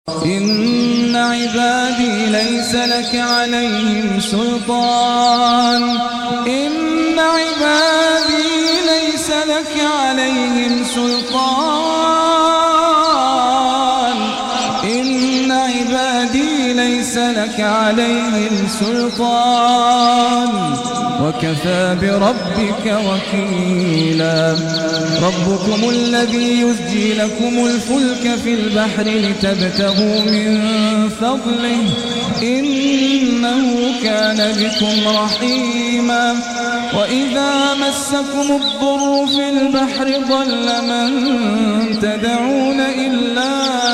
إن عبادي ليس لك عليهم سلطان. إن عبادي ليس لك عليهم سلطان. إن عبادي ليس لك عليهم سلطان وكفى بربك وكيلا. ربكم الذي يزجي لكم الفلك في البحر لتبتغوا من فضله إنه كان بكم رحيما. وإذا مسكم الضر في البحر ضل من تدعون إلا